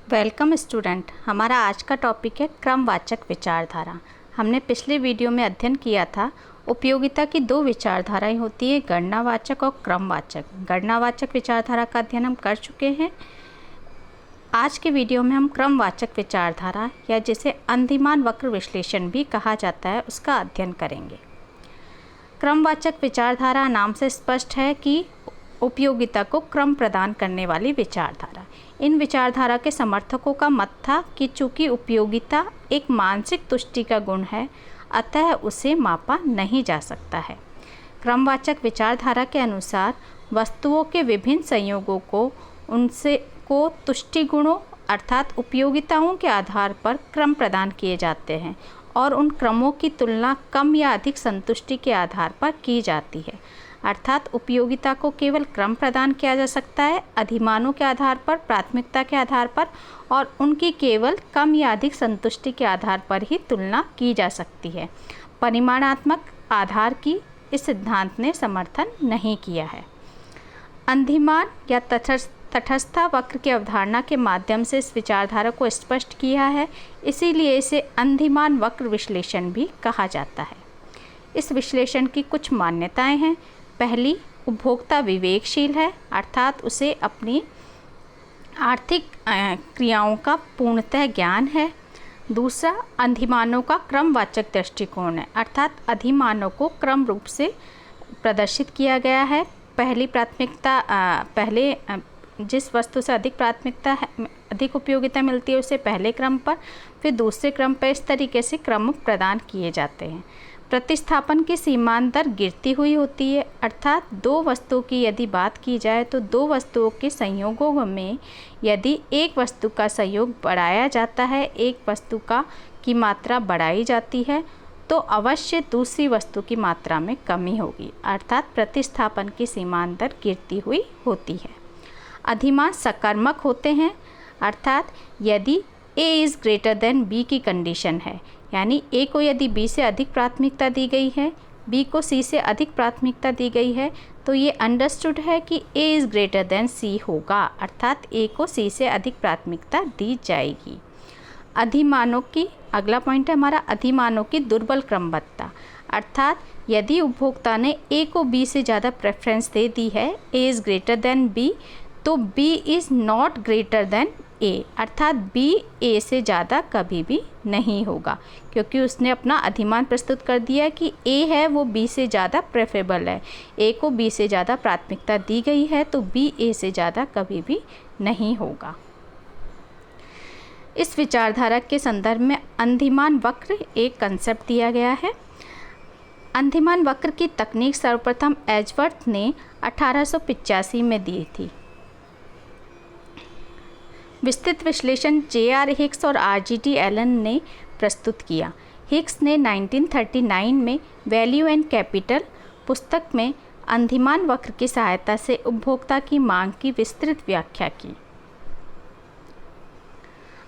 Welcome student. हमारा आज का टॉपिक है क्रमवाचक विचारधारा। हमने पिछले वीडियो में अध्ययन किया था उपयोगिता की दो विचारधाराएं होती है, गणनावाचक और क्रमवाचक। गणनावाचक विचारधारा का अध्ययन हम कर चुके हैं। आज के वीडियो में हम क्रमवाचक विचारधारा या जिसे अंधिमान वक्र विश्लेषण भी कहा जाता है उसका अध्ययन करेंगे। क्रमवाचक विचारधारा नाम से स्पष्ट है कि उपयोगिता को क्रम प्रदान करने वाली विचारधारा। इन विचारधारा के समर्थकों का मत था कि चूंकि उपयोगिता एक मानसिक तुष्टि का गुण है, अतः उसे मापा नहीं जा सकता है। क्रमवाचक विचारधारा के अनुसार वस्तुओं के विभिन्न संयोगों को तुष्टि गुणों अर्थात उपयोगिताओं के आधार पर क्रम प्रदान किए जाते हैं और उन क्रमों की तुलना कम या अधिक संतुष्टि के आधार पर की जाती है। अर्थात उपयोगिता को केवल क्रम प्रदान किया जा सकता है अधिमानों के आधार पर, प्राथमिकता के आधार पर, और उनकी केवल कम या अधिक संतुष्टि के आधार पर ही तुलना की जा सकती है। परिमाणात्मक आधार की इस सिद्धांत ने समर्थन नहीं किया है। अंधिमान या तटस्थता वक्र की अवधारणा के माध्यम से इस विचारधारा को स्पष्ट किया है, इसीलिए इसे अंधिमान वक्र विश्लेषण भी कहा जाता है। इस विश्लेषण की कुछ मान्यताएं हैं। पहली, उपभोक्ता विवेकशील है, अर्थात उसे अपनी आर्थिक क्रियाओं का पूर्णतः ज्ञान है। दूसरा, अधिमानों का क्रमवाचक दृष्टिकोण है, अर्थात अधिमानों को क्रम रूप से प्रदर्शित किया गया है। पहली प्राथमिकता पहले जिस वस्तु से अधिक उपयोगिता मिलती है उसे पहले क्रम पर, फिर दूसरे क्रम पर, इस तरीके से क्रम प्रदान किए जाते हैं। प्रतिस्थापन की सीमांत दर गिरती हुई होती है, अर्थात दो वस्तुओं की यदि बात की जाए तो दो वस्तुओं के संयोगों में यदि एक वस्तु का संयोग बढ़ाया जाता है, एक वस्तु की मात्रा बढ़ाई जाती है, तो अवश्य दूसरी वस्तु की मात्रा में कमी होगी, अर्थात प्रतिस्थापन की सीमांत दर गिरती हुई होती है। अधिमान सकर्मक होते हैं, अर्थात यदि A is greater than B की कंडीशन है, यानी A को यदि B से अधिक प्राथमिकता दी गई है, B को C से अधिक प्राथमिकता दी गई है, तो ये अंडरस्टूड है कि A is greater than C होगा, अर्थात A को C से अधिक प्राथमिकता दी जाएगी। अधिमानों की अगला पॉइंट है हमारा अधिमानों की दुर्बल क्रमबद्धता, अर्थात यदि उपभोक्ता ने A को B से ज़्यादा प्रेफरेंस दे दी है, A is greater than B, तो B is not greater than A, अर्थात B A से ज़्यादा कभी भी नहीं होगा, क्योंकि उसने अपना अधिमान प्रस्तुत कर दिया कि A है वो B से ज़्यादा प्रेफरेबल है। A को B से ज़्यादा प्राथमिकता दी गई है तो B A से ज़्यादा कभी भी नहीं होगा। इस विचारधारा के संदर्भ में अंधिमान वक्र एक कंसेप्ट दिया गया है। अंधिमान वक्र की तकनीक सर्वप्रथम एजवर्थ ने 1885 में दी थी। विस्तृत विश्लेषण J.R. हिक्स और R.G.T. एलन ने प्रस्तुत किया। हिक्स ने 1939 में वैल्यू एंड कैपिटल पुस्तक में अंधिमान वक्र की सहायता से उपभोक्ता की मांग की विस्तृत व्याख्या की।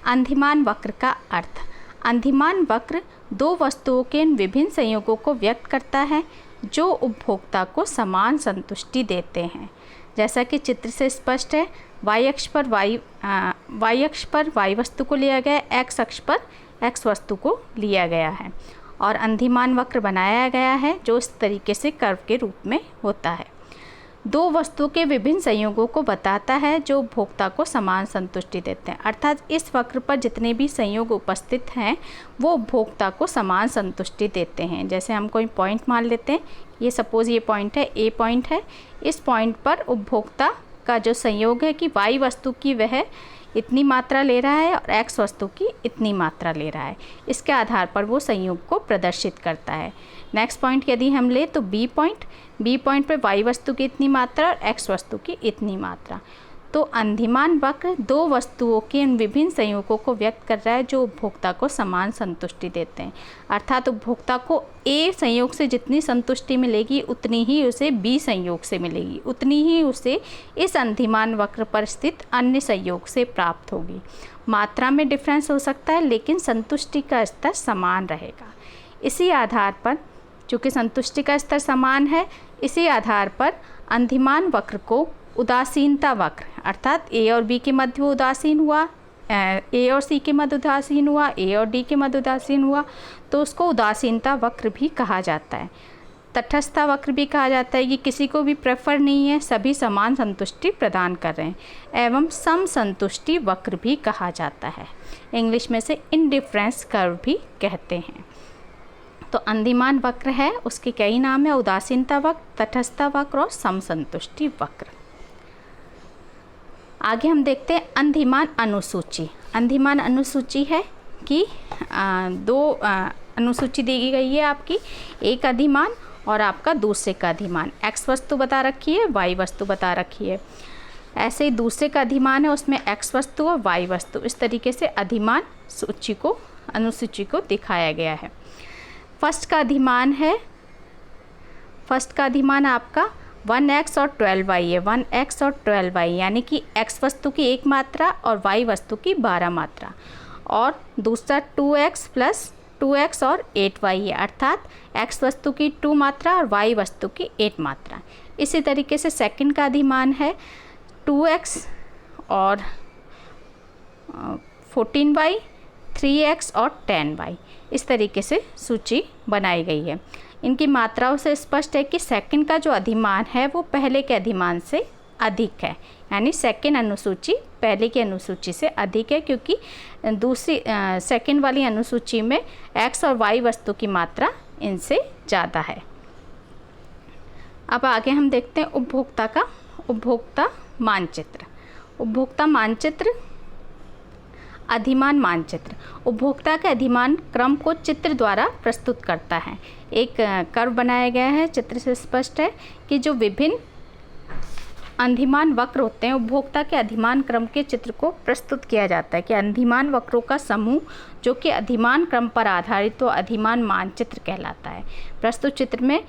अंधिमान वक्र का अर्थ। अंधिमान वक्र दो वस्तुओं के इन विभिन्न संयोगों को व्यक्त करता है जो उपभोक्ता को समान संतुष्टि देते हैं। जैसा कि चित्र से स्पष्ट है, y अक्ष पर y वस्तु को लिया गया है, x अक्ष पर x वस्तु को लिया गया है और अंधिमान वक्र बनाया गया है जो इस तरीके से कर्व के रूप में होता है। दो वस्तुओं के विभिन्न संयोगों को बताता है जो उपभोक्ता को समान संतुष्टि देते हैं, अर्थात इस वक्र पर जितने भी संयोग उपस्थित हैं वो उपभोक्ता को समान संतुष्टि देते हैं। जैसे हम कोई पॉइंट मान लेते हैं, ये सपोज़ ये पॉइंट है, A पॉइंट है। इस पॉइंट पर उपभोक्ता का जो संयोग है कि y वस्तु की वह इतनी मात्रा ले रहा है और x वस्तु की इतनी मात्रा ले रहा है, इसके आधार पर वो संयोग को प्रदर्शित करता है। नेक्स्ट पॉइंट यदि हम ले तो B पॉइंट पर y वस्तु की इतनी मात्रा और x वस्तु की इतनी मात्रा। तो अंधिमान वक्र दो वस्तुओं के इन विभिन्न संयोगों को व्यक्त कर रहा है जो उपभोक्ता को समान संतुष्टि देते हैं, अर्थात उपभोक्ता को A संयोग से जितनी संतुष्टि मिलेगी उतनी ही उसे B संयोग से मिलेगी, उतनी ही उसे इस अंधिमान वक्र पर स्थित अन्य संयोग से प्राप्त होगी। मात्रा में डिफरेंस हो सकता है लेकिन संतुष्टि का स्तर समान रहेगा। इसी आधार पर, चूँकि संतुष्टि का स्तर समान है, इसी आधार पर अंधिमान वक्र को उदासीनता वक्र, अर्थात A और B के मध्य वो उदासीन हुआ ए और सी के मध्य उदासीन हुआ, ए और डी के मध्य उदासीन हुआ, तो उसको उदासीनता वक्र भी कहा जाता है। तटस्थता वक्र भी कहा जाता है कि किसी को भी प्रेफर नहीं है, सभी समान संतुष्टि प्रदान कर रहे हैं, एवं सम संतुष्टि वक्र भी कहा जाता है। इंग्लिश में से इंडिफरेंस कर्व भी कहते हैं। तो अंधिमान वक्र है, उसके कई नाम है, उदासीनता वक्र, तटस्थता वक्र और समसंतुष्टि वक्र। आगे हम देखते हैं अंधिमान अनुसूची। अंधिमान अनुसूची है कि दो अनुसूची दी गई है आपकी, एक अधिमान और आपका दूसरे का अधिमान। एक्स वस्तु बता रखी है, वाई वस्तु बता रखी है। ऐसे ही दूसरे का अधिमान है, उसमें एक्स वस्तु और वाई वस्तु, इस तरीके से अधिमान सूची को, अनुसूची को दिखाया गया है। फर्स्ट का अधिमान है, फर्स्ट का अधिमान आपका 1x और 12y है, 1x और 12y, यानी कि x वस्तु की 1 मात्रा और y वस्तु की 12 मात्रा। और दूसरा 2x प्लस 2x और 8y है, अर्थात x वस्तु की 2 मात्रा और y वस्तु की 8 मात्रा। इसी तरीके से सेकंड का अधिमान है 2x और 14y, 3x और 10y। इस तरीके से सूची बनाई गई है। इनकी मात्राओं से स्पष्ट है कि सेकंड का जो अधिमान है वो पहले के अधिमान से अधिक है, यानी सेकंड अनुसूची पहले की अनुसूची से अधिक है, क्योंकि दूसरी सेकंड वाली अनुसूची में x और y वस्तु की मात्रा इनसे ज़्यादा है। अब आगे हम देखते हैं उपभोक्ता का उपभोक्ता मानचित्र। उपभोक्ता मानचित्र, अधिमान मानचित्र उपभोक्ता के अधिमान क्रम को चित्र द्वारा प्रस्तुत करता है। एक कर्व बनाया गया है, चित्र से स्पष्ट है कि जो विभिन्न अधिमान वक्र होते हैं, उपभोक्ता के अधिमान क्रम के चित्र को प्रस्तुत किया जाता है कि अधिमान वक्रों का समूह जो कि अधिमान क्रम पर आधारित तो अधिमान मानचित्र कहलाता है। प्रस्तुत चित्र में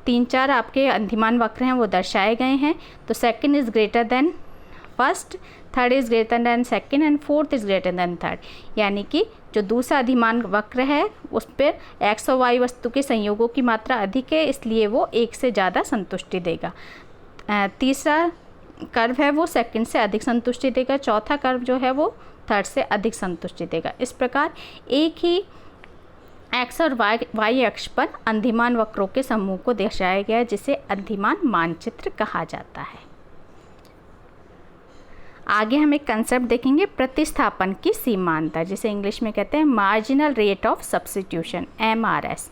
3-4 आपके अधिमान वक्र हैं वो दर्शाए गए हैं। तो second is greater than first, third is greater than second and fourth is greater than third, यानी कि जो दूसरा अधिमान वक्र है उस पर एक्स और वाई वस्तु के संयोगों की मात्रा अधिक है, इसलिए वो एक से ज़्यादा संतुष्टि देगा। तीसरा कर्व है वो सेकंड से अधिक संतुष्टि देगा। चौथा कर्व जो है वो थर्ड से अधिक संतुष्टि देगा। इस प्रकार एक ही एक्स और वाई अक्ष पर अधिमान वक्रों के समूह को दर्शाया गया है, जिसे अधिमान मानचित्र कहा जाता है। आगे हम एक कंसेप्ट देखेंगे, प्रतिस्थापन की सीमांतर, जिसे इंग्लिश में कहते हैं marginal rate of substitution, MRS।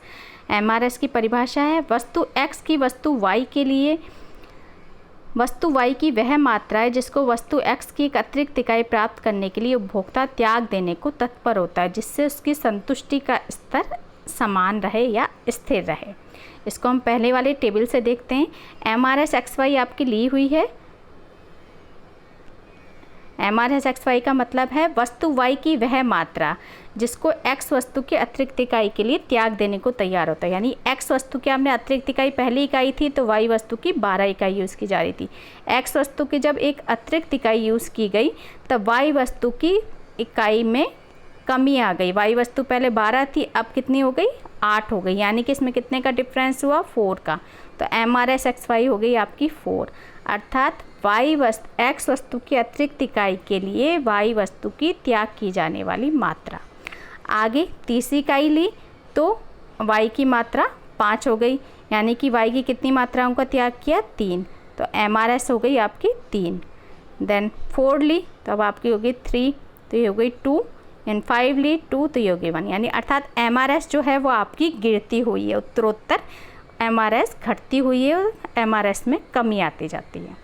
MRS की परिभाषा है वस्तु x की वस्तु y के लिए वस्तु y की वह मात्रा है जिसको वस्तु x की एक अतिरिक्त इकाई प्राप्त करने के लिए उपभोक्ता त्याग देने को तत्पर होता है, जिससे उसकी संतुष्टि का स्तर समान रहे या स्थिर रहे। इसको हम पहले वाले टेबल से देखते हैं। MRS XY आपकी ली हुई है। MRS XY का मतलब है वस्तु y की वह मात्रा जिसको x वस्तु की अतिरिक्त इकाई के लिए त्याग देने को तैयार होता है, यानी x वस्तु की हमने अतिरिक्त इकाई पहली इकाई थी तो y वस्तु की 12 इकाई यूज़ की जा रही थी। x वस्तु की जब एक अतिरिक्त इकाई यूज़ की गई तब y वस्तु की इकाई में कमी आ गई। y वस्तु पहले 12 थी, अब कितनी हो गई 8 हो गई, यानी कि इसमें कितने का डिफरेंस हुआ 4 का। तो MRS XY हो गई आपकी 4, अर्थात x वस्तु की अतिरिक्त इकाई के लिए y वस्तु की त्याग की जाने वाली मात्रा। आगे तीसरी इकाई ली तो y की मात्रा 5 हो गई, यानी कि y की कितनी मात्राओं का त्याग किया 3, तो MRS हो गई आपकी 3। देन 4 ली तो अब आपकी हो गई 3, तो ये हो गई 2, एंड 5 ली 2, तो ये हो गई 1, यानी अर्थात MRS जो है वो आपकी गिरती हुई है, उत्तरोत्तर MRS घटती हुई है और MRS में कमी आती जाती है,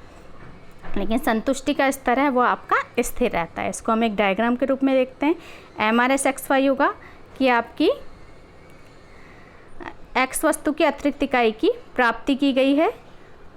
लेकिन संतुष्टि का स्तर है वो आपका स्थिर रहता है। इसको हम एक डायग्राम के रूप में देखते हैं। MRS XY होगा कि आपकी x वस्तु की अतिरिक्त इकाई की प्राप्ति की गई है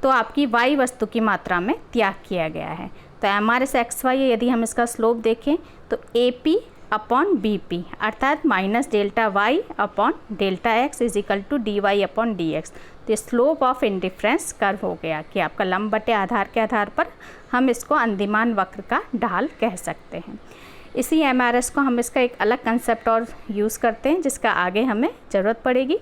तो आपकी y वस्तु की मात्रा में त्याग किया गया है। तो MRS XY यदि हम इसका स्लोप देखें तो AP अपॉन BP, अर्थात minus delta y upon delta x is equal to dy upon dx। तो स्लोप ऑफ इंडिफरेंस कर्व हो गया कि आपका लंब बटे आधार के आधार पर हम इसको अधिमान वक्र का ढाल कह सकते हैं। इसी MRS को हम इसका एक अलग कंसेप्ट और यूज़ करते हैं जिसका आगे हमें ज़रूरत पड़ेगी।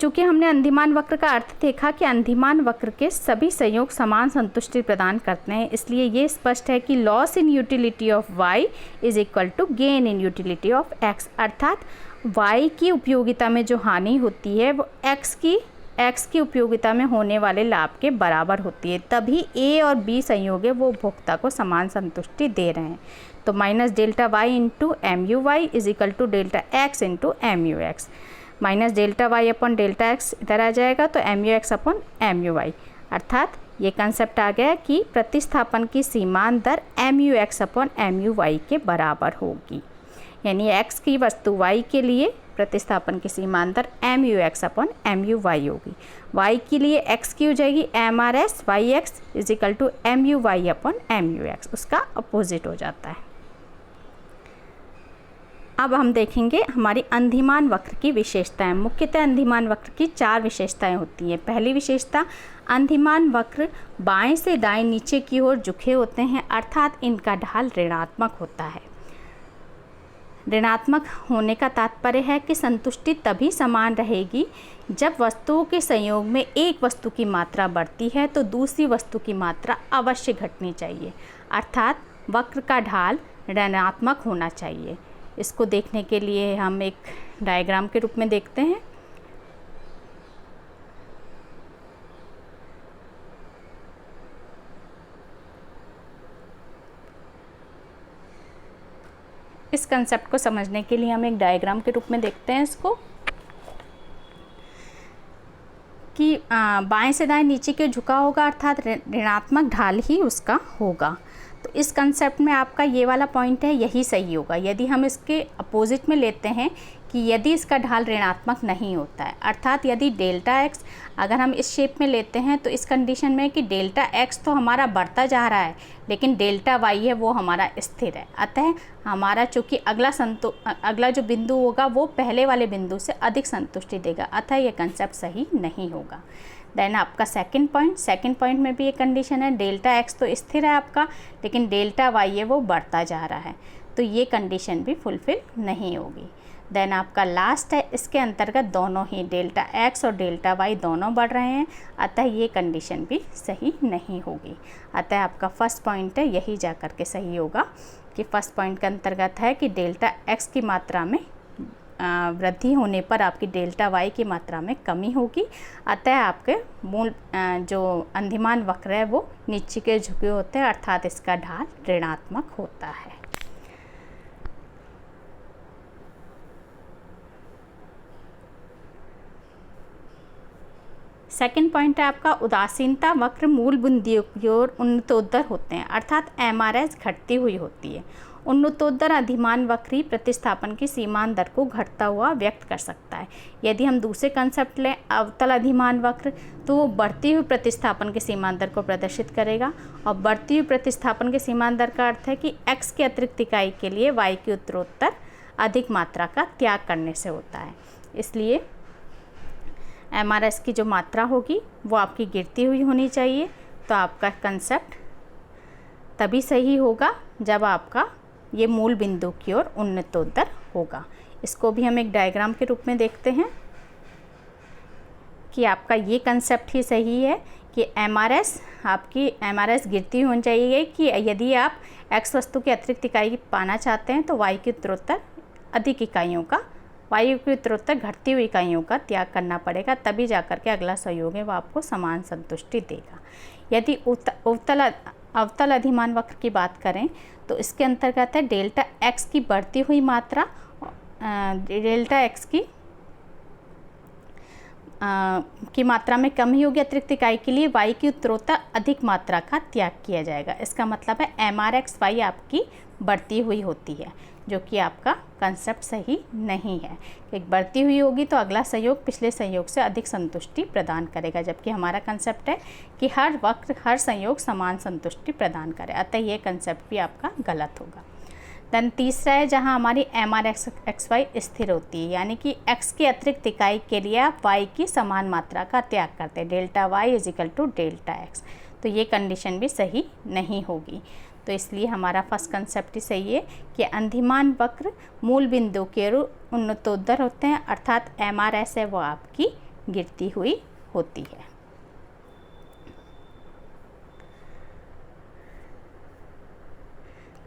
चूँकि हमने अंधिमान वक्र का अर्थ देखा कि अंधिमान वक्र के सभी संयोग समान संतुष्टि प्रदान करते हैं, इसलिए ये स्पष्ट है कि loss in utility of y is equal to gain in utility of x, अर्थात y की उपयोगिता में जो हानि होती है वो x की उपयोगिता में होने वाले लाभ के बराबर होती है। तभी a और b संयोग है वो उपभोक्ता को समान संतुष्टि दे रहे हैं। तो minus delta Y into M U Y is equal to delta X into M U X, minus delta Y upon delta X इधर आ जाएगा तो M U X upon M U Y, अर्थात ये कंसेप्ट आ गया कि प्रतिस्थापन की सीमांत दर M U X upon M U Y के बराबर होगी। यानी x की वस्तु y के लिए प्रतिस्थापन की सीमांत दर M U X upon M U Y होगी। y के लिए x की हो जाएगी M R S Y X is equal to M U Y upon M U X, उसका अपोजिट हो जाता है। अब हम देखेंगे हमारी अंधिमान वक्र की विशेषताएं। मुख्यतः अंधिमान वक्र की 4 विशेषताएं होती हैं। पहली विशेषता, अंधिमान वक्र बाएं से दाएं नीचे की ओर झुके होते हैं, अर्थात इनका ढाल ऋणात्मक होता है। ऋणात्मक होने का तात्पर्य है कि संतुष्टि तभी समान रहेगी जब वस्तुओं के संयोग में एक वस्तु की मात्रा बढ़ती है तो दूसरी वस्तु की मात्रा अवश्य घटनी चाहिए, अर्थात वक्र का ढाल ऋणात्मक होना चाहिए। इसको देखने के लिए हम एक डायग्राम के रूप में देखते हैं। इस कंसेप्ट को समझने के लिए हम एक डायग्राम के रूप में देखते हैं इसको, कि बाएं से दाएं नीचे के झुका होगा, अर्थात ऋणात्मक ढाल ही उसका होगा। तो इस कंसेप्ट में आपका ये वाला पॉइंट है, यही सही होगा। यदि हम इसके अपोजिट में लेते हैं कि यदि इसका ढाल ऋणात्मक नहीं होता है, अर्थात यदि डेल्टा एक्स अगर हम इस शेप में लेते हैं तो इस कंडीशन में कि डेल्टा एक्स तो हमारा बढ़ता जा रहा है लेकिन डेल्टा वाई है वो हमारा स्थिर है, अतः हमारा चूँकि अगला जो बिंदु होगा वो पहले वाले बिंदु से अधिक संतुष्टि देगा, अतः ये कंसेप्ट सही नहीं होगा। देन आपका सेकंड पॉइंट में भी एक कंडीशन है, डेल्टा एक्स तो स्थिर है आपका लेकिन डेल्टा वाई है वो बढ़ता जा रहा है, तो ये कंडीशन भी फुलफिल नहीं होगी। देन आपका लास्ट है, इसके अंतर्गत दोनों ही डेल्टा एक्स और डेल्टा वाई दोनों बढ़ रहे हैं, अतः ये कंडीशन भी सही नहीं होगी। अतः आपका फर्स्ट पॉइंट है यही जा कर के सही होगा कि फर्स्ट पॉइंट के अंतर्गत है कि डेल्टा एक्स की मात्रा में वृद्धि होने पर आपकी डेल्टा वाई की मात्रा में कमी होगी, अतः आपके मूल जो अंधिमान वक्र है वो नीचे के झुके होते हैं, अर्थात इसका ढाल ऋणात्मक होता है। सेकंड पॉइंट है आपका, उदासीनता वक्र मूल बिंदुओं की ओर उन्नतोत्तर होते हैं, अर्थात एमआरएस घटती हुई होती है। उन्नतोत्तर अधिमान वक्री प्रतिस्थापन की सीमांत दर को घटता हुआ व्यक्त कर सकता है। यदि हम दूसरे कंसेप्ट लें अवतल अधिमान वक्र, तो वो बढ़ती हुई प्रतिस्थापन की सीमांत दर को प्रदर्शित करेगा, और बढ़ती हुई प्रतिस्थापन की सीमांत दर का अर्थ है कि x के अतिरिक्त इकाई के लिए y की उत्तरोत्तर अधिक मात्रा का त्याग करने से होता है। इसलिए एमआरएस की जो मात्रा होगी वो आपकी गिरती हुई होनी चाहिए, तो आपका कंसेप्ट तभी सही होगा जब आपका ये मूल बिंदु की ओर उन्नतोत्तर होगा। इसको भी हम एक डायग्राम के रूप में देखते हैं कि आपका ये कंसेप्ट ही सही है कि आपकी एमआरएस गिरती होनी चाहिए कि यदि आप एक्स वस्तु की अतिरिक्त इकाई पाना चाहते हैं तो वाई की उत्तरोत्तर अधिक इकाइयों का, वायु की उत्तरोत्तर घटती हुई इकाइयों का त्याग करना पड़ेगा, तभी जाकर के अगला संयोग है वो आपको समान संतुष्टि देगा। यदि अवतल अधिमान वक्र की बात करें तो इसके अंतर्गत है डेल्टा एक्स की बढ़ती हुई मात्रा, डेल्टा एक्स की मात्रा में कमी होगी अतिरिक्त इकाई के लिए, वाई की उत्तरोत्तर अधिक मात्रा का त्याग किया जाएगा। इसका मतलब है एम आर एक्स वाई आपकी बढ़ती हुई होती है, जो कि आपका कंसेप्ट सही नहीं है। एक बढ़ती हुई होगी तो अगला संयोग पिछले संयोग से अधिक संतुष्टि प्रदान करेगा, जबकि हमारा कंसेप्ट है कि हर वक्र हर संयोग समान संतुष्टि प्रदान करे, अतः ये कंसेप्ट भी आपका गलत होगा। देन तीसरा है जहां हमारी एम आर एक्स वाई स्थिर होती है, यानी कि x की अतिरिक्त इकाई के लिए आप y की समान मात्रा का त्याग करते हैं, delta y is equal to delta x, तो ये कंडीशन भी सही नहीं होगी। तो इसलिए हमारा फर्स्ट कंसेप्ट ही सही है कि अंधिमान वक्र मूल बिंदु के उन्नतोत्तर होते हैं, अर्थात एम आर एस है वो आपकी गिरती हुई होती है।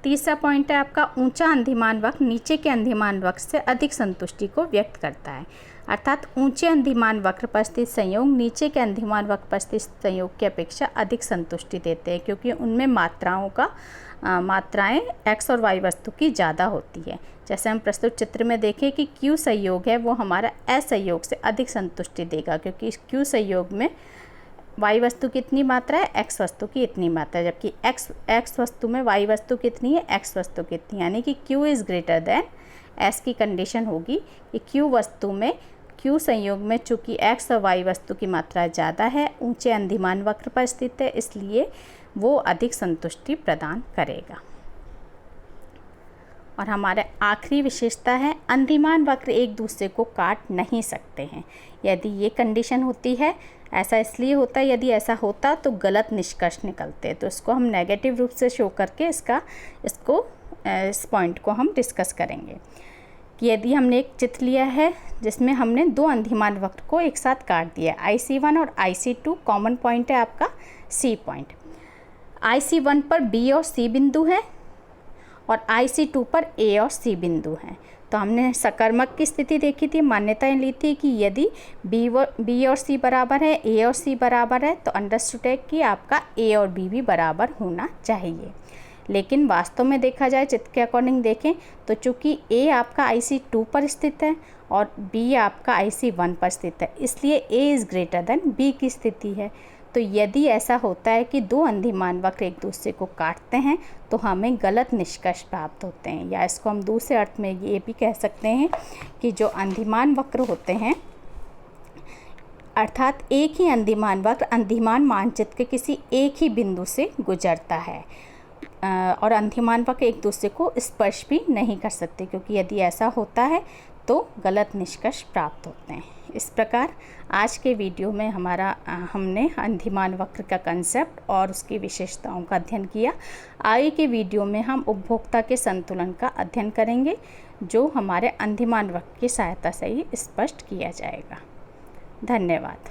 तीसरा पॉइंट है आपका, ऊंचा अंधिमान वक्र नीचे के अंधिमान वक्र से अधिक संतुष्टि को व्यक्त करता है। अर्थात ऊंचे अंधिमान वक्र पर स्थित संयोग नीचे के अंधिमान वक्र पर स्थित संयोग की अपेक्षा अधिक संतुष्टि देते हैं, क्योंकि उनमें मात्राएं x और y वस्तु की ज़्यादा होती है। जैसे हम प्रस्तुत चित्र में देखें कि Q संयोग है वो हमारा S संयोग से अधिक संतुष्टि देगा, क्योंकि इस Q संयोग में y वस्तु की इतनी मात्रा है, x वस्तु की इतनी मात्रा है, जबकि x वस्तु में y वस्तु कितनी है, x वस्तु कितनी, यानी कि Q is greater than S की कंडीशन होगी कि Q वस्तु में Q संयोग में चूँकि x और y वस्तु की मात्रा ज़्यादा है, ऊंचे अंधिमान वक्र पर स्थित है, इसलिए वो अधिक संतुष्टि प्रदान करेगा। और हमारा आखिरी विशेषता है, अंधिमान वक्र एक दूसरे को काट नहीं सकते हैं। यदि ये कंडीशन होती है, ऐसा इसलिए होता है, यदि ऐसा होता तो गलत निष्कर्ष निकलते हैं। तो इसको हम नेगेटिव रूप से शो करके इस पॉइंट को हम डिस्कस करेंगे कि यदि हमने एक चित्र लिया है जिसमें हमने दो अंधिमान वक्र को एक साथ काट दिया, IC1 और IC2, कॉमन पॉइंट है आपका C पॉइंट। IC1 पर B और C बिंदु है और IC2 पर A और C बिंदु हैं। तो हमने सकर्मक की स्थिति देखी थी, मान्यताएं ली थी कि यदि B और C बराबर है, A और C बराबर है, तो अंडरस्टूड है कि आपका A और B भी बराबर होना चाहिए। लेकिन वास्तव में देखा जाए, चित्र के अकॉर्डिंग देखें तो चूँकि A आपका IC2 पर स्थित है और B आपका IC1 पर स्थित है, इसलिए A is greater than B की स्थिति है। तो यदि ऐसा होता है कि दो अंधिमान वक्र एक दूसरे को काटते हैं तो हमें गलत निष्कर्ष प्राप्त होते हैं, या इसको हम दूसरे अर्थ में ये भी कह सकते हैं कि जो अंधिमान वक्र होते हैं, अर्थात एक ही अंधिमान वक्र अंधिमान मानचित्र के किसी एक ही बिंदु से गुजरता है और अंधिमान वक्र एक दूसरे को स्पर्श भी नहीं कर सकते, क्योंकि यदि ऐसा होता है तो गलत निष्कर्ष प्राप्त होते हैं। इस प्रकार आज के वीडियो में हमने अंधिमान वक्र का कंसेप्ट और उसकी विशेषताओं का अध्ययन किया। आगे के वीडियो में हम उपभोक्ता के संतुलन का अध्ययन करेंगे, जो हमारे अंधिमान वक्र की सहायता से ही स्पष्ट किया जाएगा। धन्यवाद।